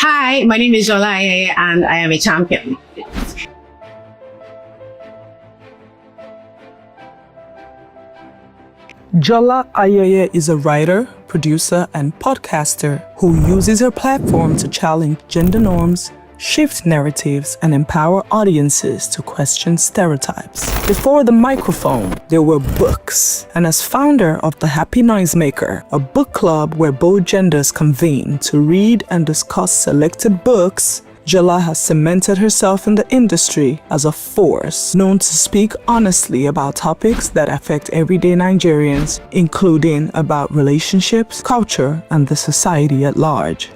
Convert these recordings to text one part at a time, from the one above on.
Hi, my name is Jola Ayeye and I am a champion. Jola Ayeye is a writer, producer, and podcaster who uses her platform to challenge gender norms, shift narratives, and empower audiences to question stereotypes. Before the microphone, there were books. And as founder of The Happy Noisemaker, a book club where both genders convene to read and discuss selected books, Jola has cemented herself in the industry as a force known to speak honestly about topics that affect everyday Nigerians, including about relationships, culture, and the society at large.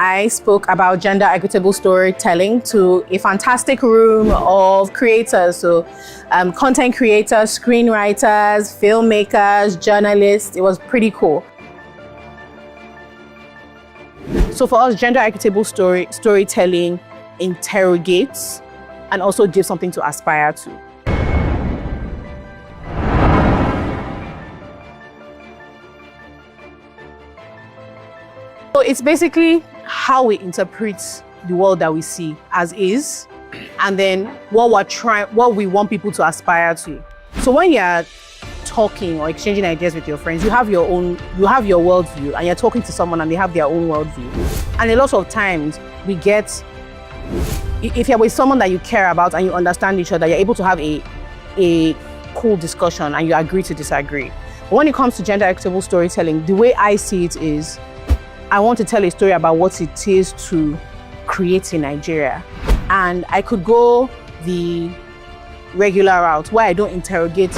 I spoke about gender equitable storytelling to a fantastic room of creators, so content creators, screenwriters, filmmakers, journalists. It was pretty cool. So for us, gender equitable storytelling interrogates and also gives something to aspire to. So it's basically how we interpret the world that we see as is, and then what we want people to aspire to. So when you're talking or exchanging ideas with your friends, you have your worldview, and you're talking to someone and they have their own worldview. And a lot of times if you're with someone that you care about and you understand each other, you're able to have a cool discussion and you agree to disagree. But when it comes to gender equitable storytelling, the way I see it is, I want to tell a story about what it is to create in Nigeria. And I could go the regular route where I don't interrogate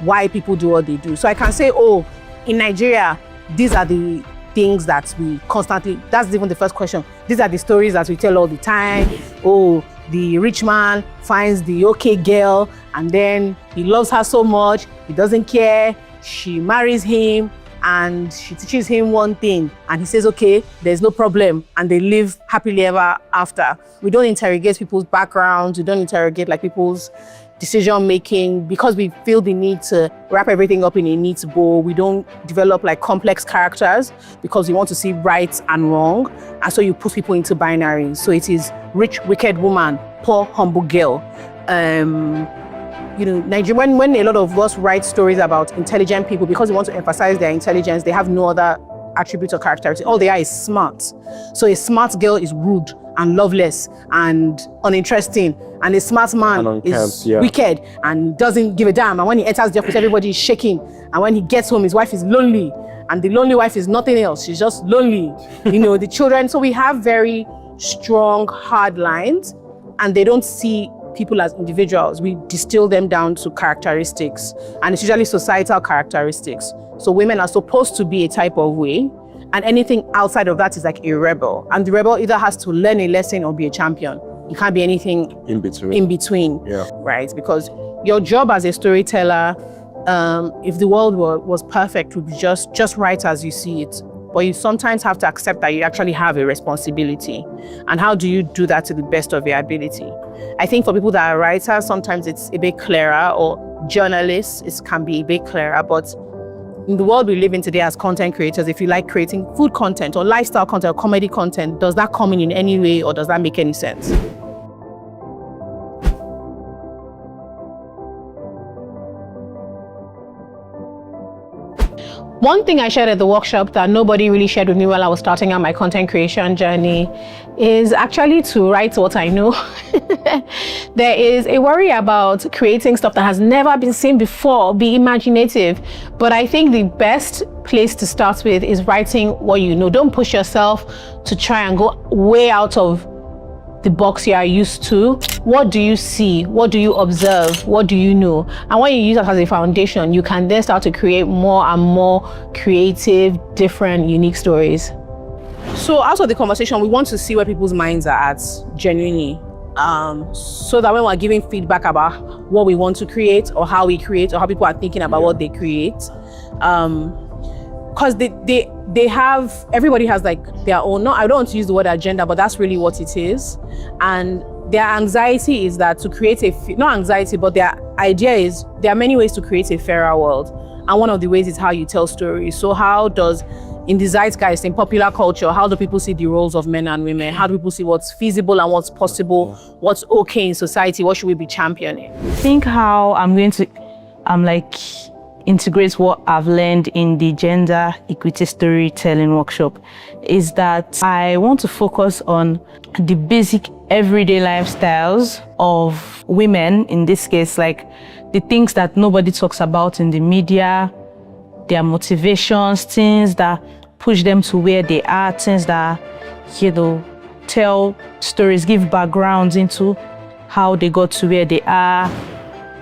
why people do what they do. So I can say, oh, in Nigeria, these are the things that we constantly, that's even the first question. These are the stories that we tell all the time. Oh, the rich man finds the okay girl and then he loves her so much, he doesn't care, she marries him, and she teaches him one thing and he says, okay, there's no problem, and they live happily ever after. We don't interrogate people's backgrounds, we don't interrogate people's decision making, because we feel the need to wrap everything up in a neat bow. We don't develop complex characters because we want to see right and wrong, and so you put people into binaries. So it is rich, wicked woman, poor, humble girl. Nigeria, when a lot of us write stories about intelligent people, because we want to emphasize their intelligence, they have no other attributes or characteristics. All they are is smart. So a smart girl is rude and loveless and uninteresting, and a smart man is wicked and doesn't give a damn. And when he enters the office, everybody is shaking. And when he gets home, his wife is lonely. And the lonely wife is nothing else. She's just lonely. The children. So we have very strong, hard lines, and they don't see people as individuals. We distill them down to characteristics, and it's usually societal characteristics. So women are supposed to be a type of way, and anything outside of that is like a rebel. And the rebel either has to learn a lesson or be a champion. You can't be anything in between. Yeah. Right? Because your job as a storyteller, if the world was perfect, would be just right as you see it. But you sometimes have to accept that you actually have a responsibility. And how do you do that to the best of your ability? I think for people that are writers, sometimes it's a bit clearer, or journalists, it can be a bit clearer. But in the world we live in today as content creators, if you like creating food content or lifestyle content or comedy content, does that come in any way, or does that make any sense? One thing I shared at the workshop that nobody really shared with me while I was starting out my content creation journey is actually to write what I know. There is a worry about creating stuff that has never been seen before, be imaginative. But I think the best place to start with is writing what you know. Don't push yourself to try and go way out of the box you are used to. What do you see? What do you observe? What do you know? And when you use that as a foundation, you can then start to create more and more creative, different, unique stories. So out of the conversation, we want to see where people's minds are at genuinely. So that when we're giving feedback about what we want to create or how we create or how people are thinking about what they create, because they have, everybody has their own, I don't want to use the word agenda, but that's really what it is. And their anxiety is that to create not anxiety, but their idea is there are many ways to create a fairer world. And one of the ways is how you tell stories. So how does, in the zeitgeist, in popular culture, how do people see the roles of men and women? How do people see what's feasible and what's possible? What's okay in society? What should we be championing? I think how I'm going to, integrate what I've learned in the gender equity storytelling workshop is that I want to focus on the basic everyday lifestyles of women, in this case, like the things that nobody talks about in the media, their motivations, things that push them to where they are, things that, tell stories, give backgrounds into how they got to where they are.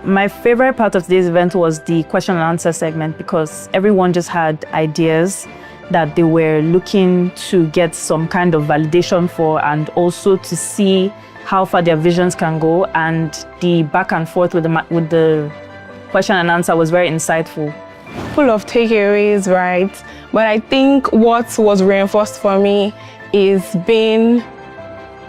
My favorite part of today's event was the question and answer segment because everyone just had ideas that they were looking to get some kind of validation for and also to see how far their visions can go. And the back and forth with the question and answer was very insightful. Full of takeaways, right? But I think what was reinforced for me is being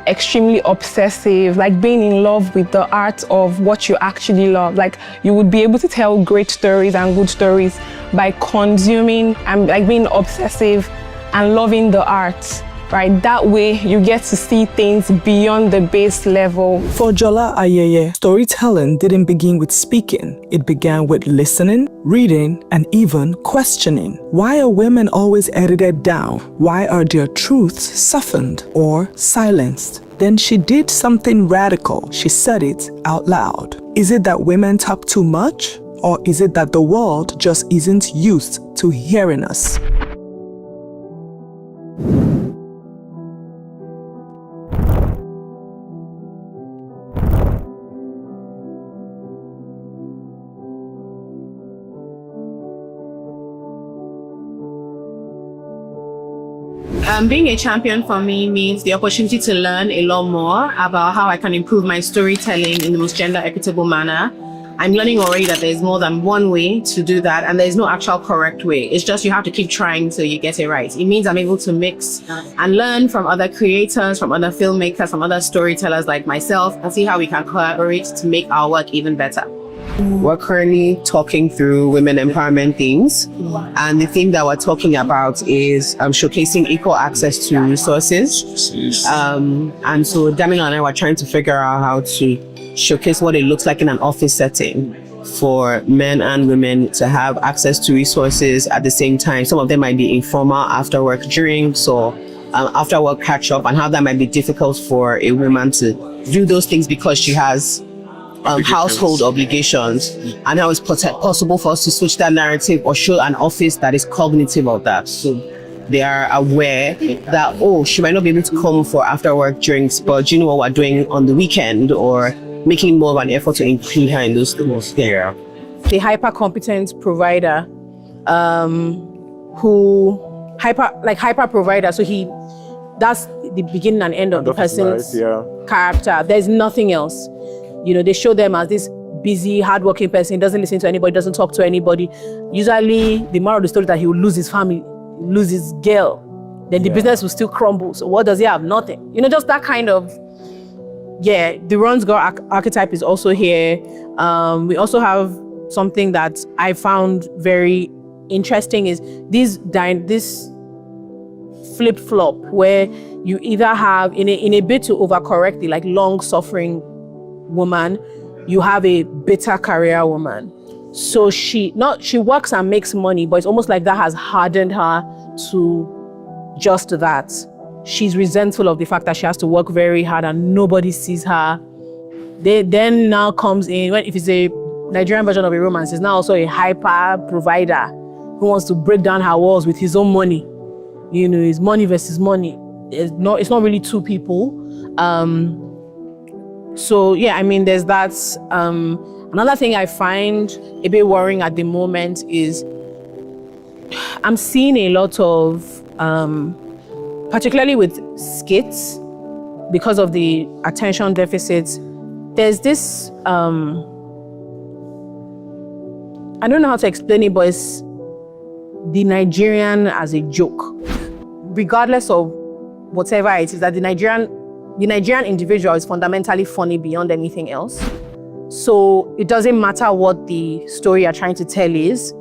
extremely obsessive, like being in love with the art of what you actually love. Like you would be able to tell great stories and good stories by consuming and like being obsessive and loving the art, right? That way you get to see things beyond the base level. For Jola Ayeye, storytelling didn't begin with speaking. It began with listening, reading, and even questioning. Why are women always edited down? Why are their truths softened or silenced? Then she did something radical. She said it out loud. Is it that women talk too much? Or is it that the world just isn't used to hearing us? Being a champion for me means the opportunity to learn a lot more about how I can improve my storytelling in the most gender equitable manner. I'm learning already that there's more than one way to do that and there's no actual correct way. It's just you have to keep trying till you get it right. It means I'm able to mix and learn from other creators, from other filmmakers, from other storytellers like myself and see how we can collaborate to make our work even better. We're currently talking through women empowerment themes, and the theme that we're talking about is showcasing equal access to resources. And so Damina and I were trying to figure out how to showcase what it looks like in an office setting for men and women to have access to resources at the same time. Some of them might be informal after work drinks or after work catch up, and how that might be difficult for a woman to do those things because she has household obligations, and how it's possible for us to switch that narrative or show an office that is cognitive of that. So they are aware that, oh, she might not be able to come for after work drinks, but you know what we're doing on the weekend, or making more of an effort to include her in those things. Yeah. The hyper competent provider, hyper provider. So that's the beginning and end of the person's character. There's nothing else. They show them as this busy, hardworking person, doesn't listen to anybody, doesn't talk to anybody. Usually, the moral of the story is that he will lose his family, lose his girl, then the business will still crumble. So what does he have? Nothing. Just that kind of, the runs girl archetype is also here. We also have something that I found very interesting is this flip-flop where you either have, in a bit to overcorrect the long-suffering woman, you have a bitter career woman. So she works and makes money, but it's almost like that has hardened her to just that. She's resentful of the fact that she has to work very hard and nobody sees her. Then now comes in, if it's a Nigerian version of a romance, it's now also a hyper provider who wants to break down her walls with his own money. It's money versus money. It's not really two people. So there's that. Another thing I find a bit worrying at the moment is I'm seeing a lot of, particularly with skits, because of the attention deficits, there's this, I don't know how to explain it, but it's the Nigerian as a joke. Regardless of whatever it is, that the Nigerian the Nigerian individual is fundamentally funny beyond anything else. So it doesn't matter what the story you're trying to tell is.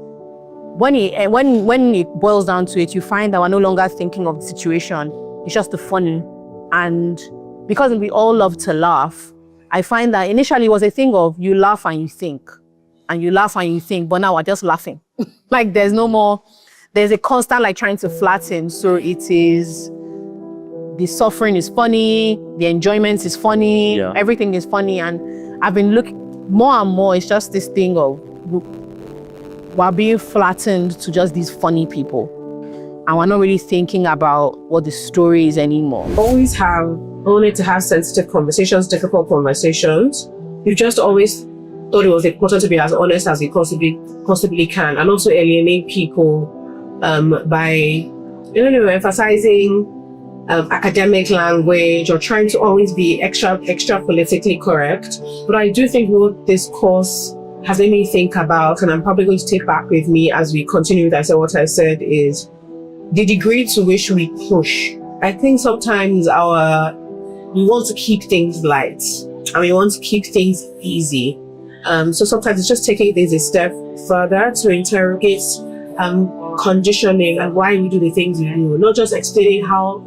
When it boils down to it, you find that we're no longer thinking of the situation. It's just the funny. And because we all love to laugh, I find that initially it was a thing of you laugh and you think. And you laugh and you think, but now we're just laughing. Like there's no more, there's a constant like trying to flatten. So it is, the suffering is funny, the enjoyment is funny, everything is funny. And I've been looking more and more, it's just this thing of we're being flattened to just these funny people. And we're not really thinking about what the story is anymore. Always have, only to have sensitive conversations, difficult conversations. You just always thought it was important to be as honest as you possibly can, and also alienate people by, emphasizing academic language or trying to always be extra politically correct. But I do think what this course has made me think about, and I'm probably going to take back with me as we continue with what I said, is the degree to which we push. I think sometimes we want to keep things light and we want to keep things easy. So sometimes it's just taking things a step further to interrogate conditioning and why we do the things we do, not just explaining how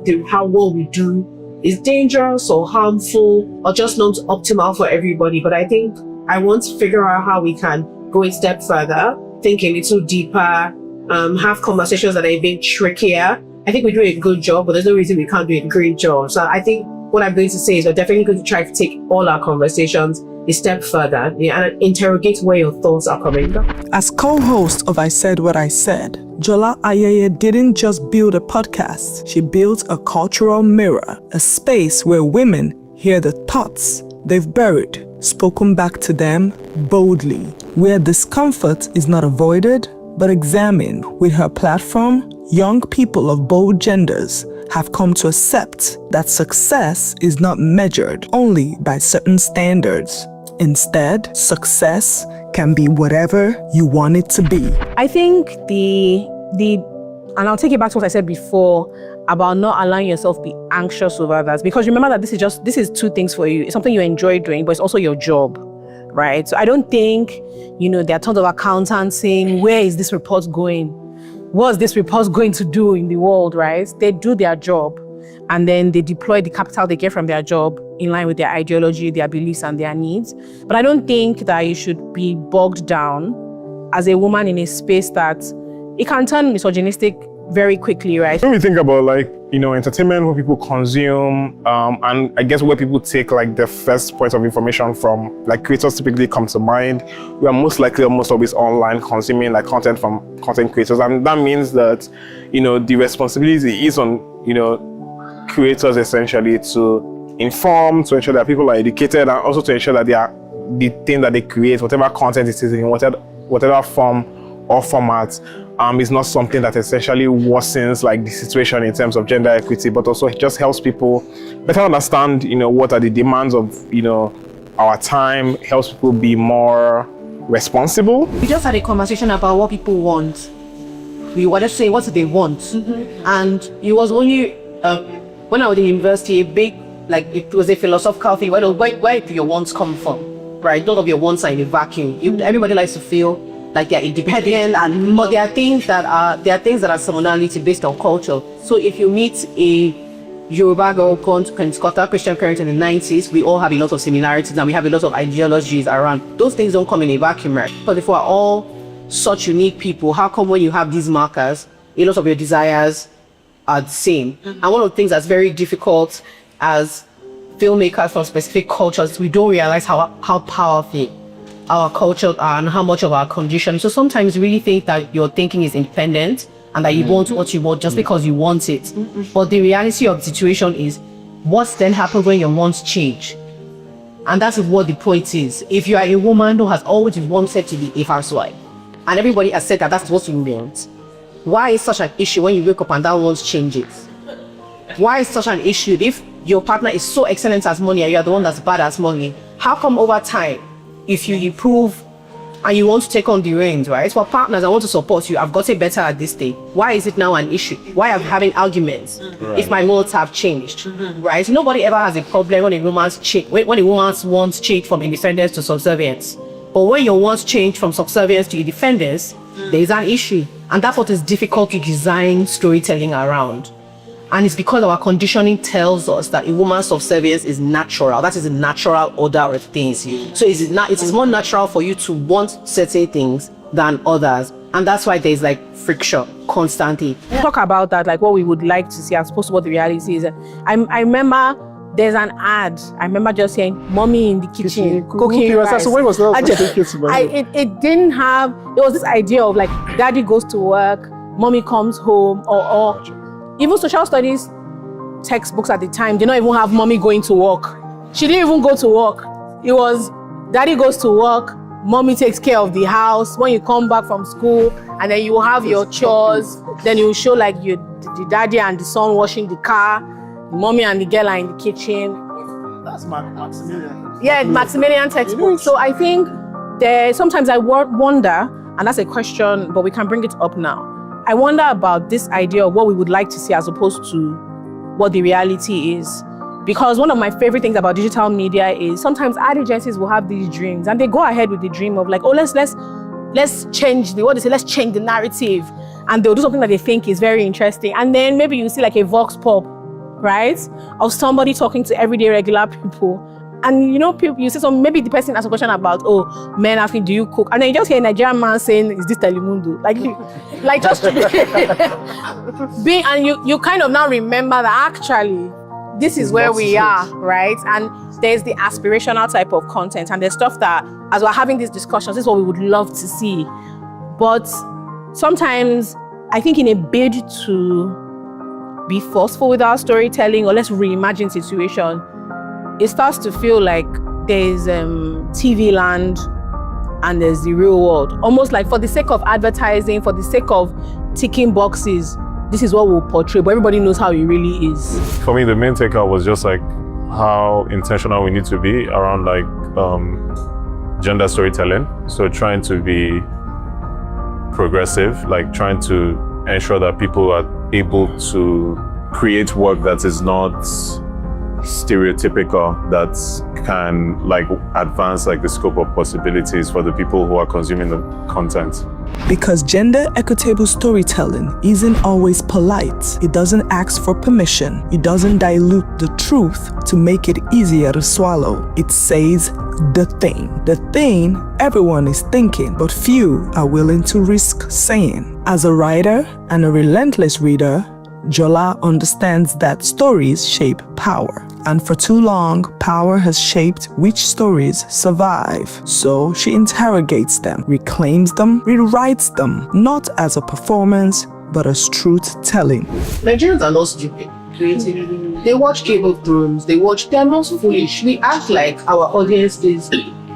what we do is dangerous or harmful or just not optimal for everybody. But I think I want to figure out how we can go a step further, think a little deeper, have conversations that are a bit trickier. I think we do a good job, but there's no reason we can't do a great job. So I think what I'm going to say is we're definitely going to try to take all our conversations a step further, and interrogate where your thoughts are coming from. As co-host of I Said What I Said, Jola Ayeye didn't just build a podcast, she built a cultural mirror, a space where women hear the thoughts they've buried, spoken back to them boldly, where discomfort is not avoided, but examined. With her platform, young people of both genders have come to accept that success is not measured only by certain standards. Instead, success can be whatever you want it to be. I think and I'll take it back to what I said before about not allowing yourself be anxious over others, because remember that this is two things for you. It's something you enjoy doing, but it's also your job, right? So I don't think, there are tons of accountants saying, where is this report going? What's this report going to do in the world, right? They do their job and then they deploy the capital they get from their job in line with their ideology, their beliefs and their needs. But I don't think that you should be bogged down as a woman in a space that it can turn misogynistic very quickly, right? When we think about entertainment, what people consume, and I guess where people take the first point of information from, creators typically come to mind. We are most likely almost always online consuming content from content creators, and that means that the responsibility is on creators essentially to inform, to ensure that people are educated, and also to ensure that the thing that they create, whatever content it is in whatever form or format, is not something that essentially worsens the situation in terms of gender equity, but also it just helps people better understand what are the demands of our time, helps people be more responsible. We just had a conversation about what people want. We were just saying what do they want, and it was only when I was in university, it was a philosophical thing. Where do your wants come from, right? None of your wants are in a vacuum. Everybody likes to feel like they're independent, but there are things that are similarity based on culture. So if you meet a Yoruba girl born to Pentecost Christian parents in the 90s, we all have a lot of similarities and we have a lot of ideologies around. Those things don't come in a vacuum, right? But if we're all such unique people, how come when you have these markers, a lot of your desires are the same? And one of the things that's very difficult as filmmakers from specific cultures, we don't realize how powerful our culture are and how much of our condition. So sometimes you really think that your thinking is independent and that you want what you want just because you want it. But the reality of the situation is, what's then happens when your wants change? And that's what the point is. If you are a woman who has always wanted to be a housewife, and everybody has said that that's what you want, why is such an issue when you wake up and that wants changes? Why is such an issue if your partner is so excellent at money and you are the one that's bad at money? How come over time, if you improve and you want to take on the reins, right? For partners, I want to support you. I've gotten better at this thing. Why is it now an issue? Why am I having arguments if my modes have changed, right? Nobody ever has a problem when a woman's wants change from independence to subservience. But when your wants change from subservience to independence, there is an issue. And that's what is difficult to design storytelling around. And it's because our conditioning tells us that a woman's subservience is natural. That is a natural order of things. So it is more natural for you to want certain things than others. And that's why there's like friction constantly. Talk about that, like what we would like to see as opposed to what the reality is. I remember there's an ad. I remember just saying, "Mommy in the kitchen cooking rice." So when was that? It didn't have. There was this idea of like, daddy goes to work, mommy comes home, or even social studies textbooks at the time did not even have mommy going to work. She didn't even go to work. It was daddy goes to work, mommy takes care of the house. When you come back from school, and then you have your chores, then you show like the daddy and the son washing the car, the mommy and the girl are in the kitchen. That's Maximilian. Yeah, Maximilian textbook. So I think sometimes I wonder, and that's a question, but we can bring it up now. I wonder about this idea of what we would like to see as opposed to what the reality is. Because one of my favorite things about digital media is sometimes ad agencies will have these dreams and they go ahead with the dream of like, oh, let's change let's change the narrative. And they'll do something that they think is very interesting. And then maybe you see like a vox pop, right? Of somebody talking to everyday regular people. And people, you say, so maybe the person asks a question about, oh, men asking, do you cook? And then you just hear a Nigerian man saying, is this Telemundo? Like just being, and you kind of now remember that actually, this is where we are, right? And there's the aspirational type of content, and there's stuff that, as we're having these discussions, this is what we would love to see. But sometimes, I think in a bid to be forceful with our storytelling, or let's reimagine situation, it starts to feel like there's TV land and there's the real world. Almost like for the sake of advertising, for the sake of ticking boxes, this is what we'll portray, but everybody knows how it really is. For me, the main takeout was just like how intentional we need to be around like gender storytelling. So trying to be progressive, like trying to ensure that people are able to create work that is not stereotypical, that can like advance like the scope of possibilities for the people who are consuming the content. Because gender equitable storytelling isn't always polite. It doesn't ask for permission. It doesn't dilute the truth to make it easier to swallow. It says the thing everyone is thinking, but few are willing to risk saying. As a writer and a relentless reader, Jola understands that stories shape power. And for too long, power has shaped which stories survive. So she interrogates them, reclaims them, rewrites them, not as a performance, but as truth-telling. Nigerians are not stupid. Creative. They watch Game of Thrones, they're not foolish. We act like our audience is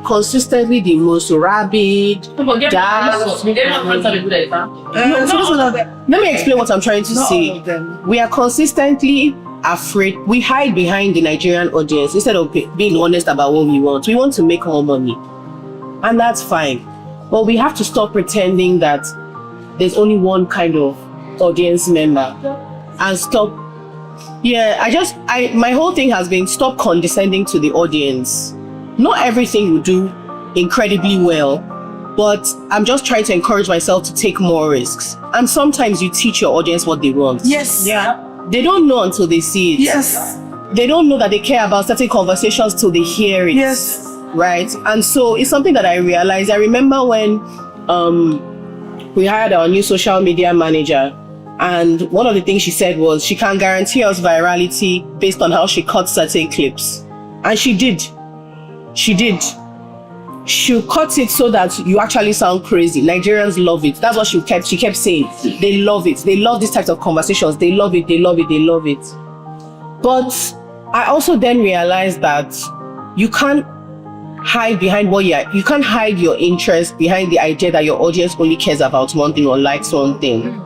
consistently the most rabid, daft. Let me explain what I'm trying to say. We are consistently afraid. We hide behind the Nigerian audience instead of being honest about what we want. We want to make more money, and that's fine. But we have to stop pretending that there's only one kind of audience member and stop. My whole thing has been stop condescending to the audience. Not everything you do incredibly well, but I'm just trying to encourage myself to take more risks. And sometimes you teach your audience what they want. Yes. Yeah. They don't know until they see it. Yes. They don't know that they care about certain conversations till they hear it. Yes. Right? And so it's something that I realized. I remember when we hired our new social media manager, and one of the things she said was she can guarantee us virality based on how she cut certain clips. And she did. She'll cut it so that you actually sound crazy. Nigerians love it. That's what she kept saying. They love it. They love these types of conversations. They love it. But I also then realized that you can't hide behind you can't hide your interest behind the idea that your audience only cares about one thing or likes one thing.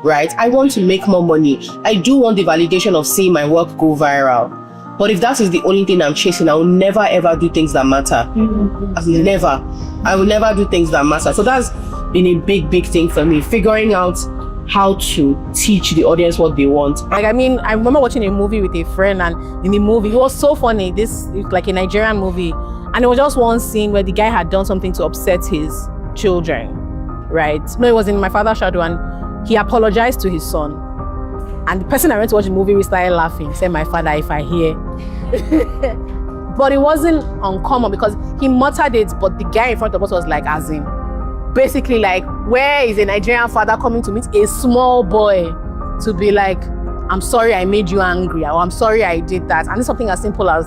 Right? I want to make more money. I do want the validation of seeing my work go viral. But if that is the only thing I'm chasing, I will never ever do things that matter. As in never. I will never do things that matter. So that's been a big thing for me, figuring out how to teach the audience what they want. Like, I mean, I remember watching a movie with a friend, and in the movie, it was so funny. This is like a Nigerian movie, and it was just one scene where the guy had done something to upset his children, right? No, it was in My Father's Shadow, and he apologized to his son. And the person I went to watch the movie, we started laughing, said, "My father, if I hear." But it wasn't uncommon because he muttered it, but the guy in front of us was like, as in, basically like, where is a Nigerian father coming to meet a small boy to be like, "I'm sorry I made you angry," or "I'm sorry I did that." And it's something as simple as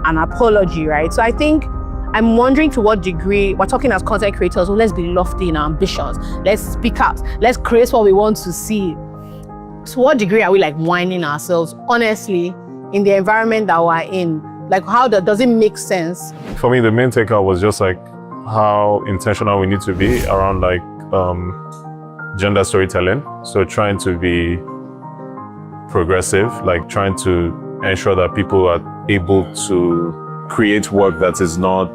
an apology, right? So I think I'm wondering to what degree we're talking as content creators, so let's be lofty in our ambitions. Let's speak out. Let's create what we want to see. To what degree are we like whining ourselves, honestly, in the environment that we're in? Like, how does it make sense? For me, the main takeout was just like how intentional we need to be around like gender storytelling. So trying to be progressive, like trying to ensure that people are able to create work that is not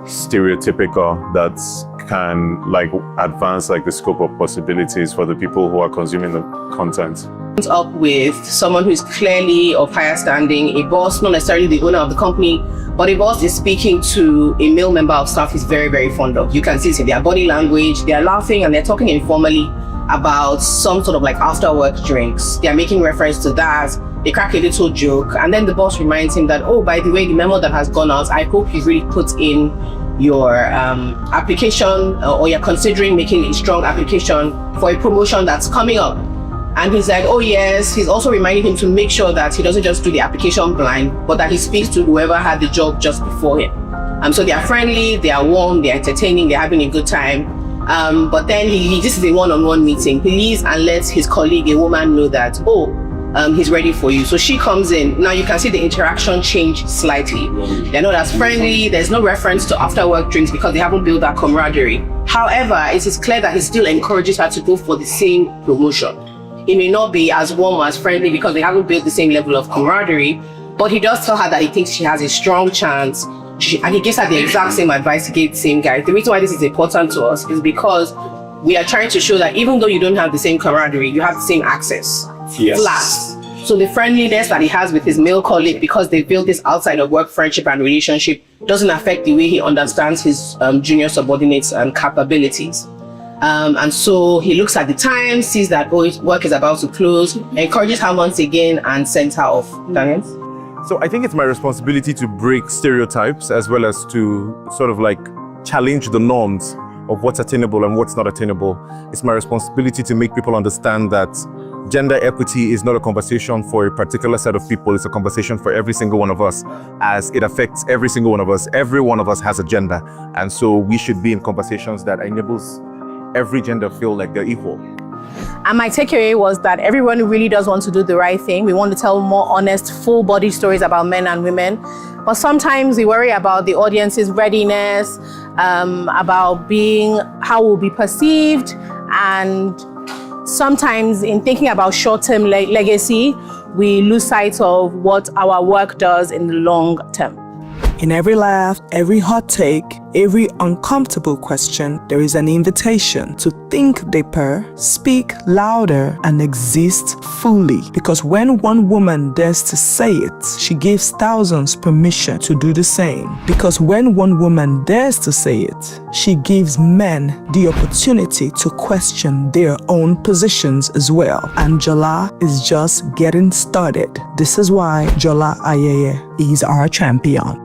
stereotypical, that can like advance like the scope of possibilities for the people who are consuming the content. Up with someone who is clearly of higher standing, a boss, not necessarily the owner of the company, but a boss is speaking to a male member of staff he's very fond of. You can see it in their body language. They're laughing and they're talking informally about some sort of like after work drinks. They're making reference to that. They crack a little joke, and then the boss reminds him that, "Oh, by the way, the memo that has gone out, I hope you really put in your application, or you're considering making a strong application for a promotion that's coming up." And he's like, "Oh yes." He's also reminding him to make sure that he doesn't just do the application blind, but that he speaks to whoever had the job just before him. So they are friendly, they are warm, they're entertaining, they're having a good time. But then this is a one-on-one meeting. He leaves and lets his colleague, a woman, know that, he's ready for you. So she comes in. Now you can see the interaction change slightly. They're not as friendly. There's no reference to after work drinks because they haven't built that camaraderie. However, it is clear that he still encourages her to go for the same promotion. It may not be as warm or as friendly because they haven't built the same level of camaraderie, but he does tell her that he thinks she has a strong chance. And he gives her the exact same advice he gave the same guy. The reason why this is important to us is because we are trying to show that even though you don't have the same camaraderie, you have the same access. Yes. Flat. So the friendliness that he has with his male colleague, because they built this outside of work friendship and relationship, doesn't affect the way he understands his junior subordinates and capabilities. And so he looks at the time, sees that his work is about to close, encourages her once again, and sends her off. Daniel? So I think it's my responsibility to break stereotypes as well as to sort of like challenge the norms of what's attainable and what's not attainable. It's my responsibility to make people understand that gender equity is not a conversation for a particular set of people. It's a conversation for every single one of us, as it affects every single one of us. Every one of us has a gender. And so we should be in conversations that enables every gender feel like they're equal. And my takeaway was that everyone really does want to do the right thing. We want to tell more honest, full-body stories about men and women. But sometimes we worry about the audience's readiness, about how we'll be perceived. And sometimes in thinking about short-term legacy, we lose sight of what our work does in the long term. In every laugh, every hot take, every uncomfortable question, there is an invitation to think deeper, speak louder, and exist fully. Because when one woman dares to say it, she gives thousands permission to do the same. Because when one woman dares to say it, she gives men the opportunity to question their own positions as well. And Jola is just getting started. This is why Jola Ayeye is our champion.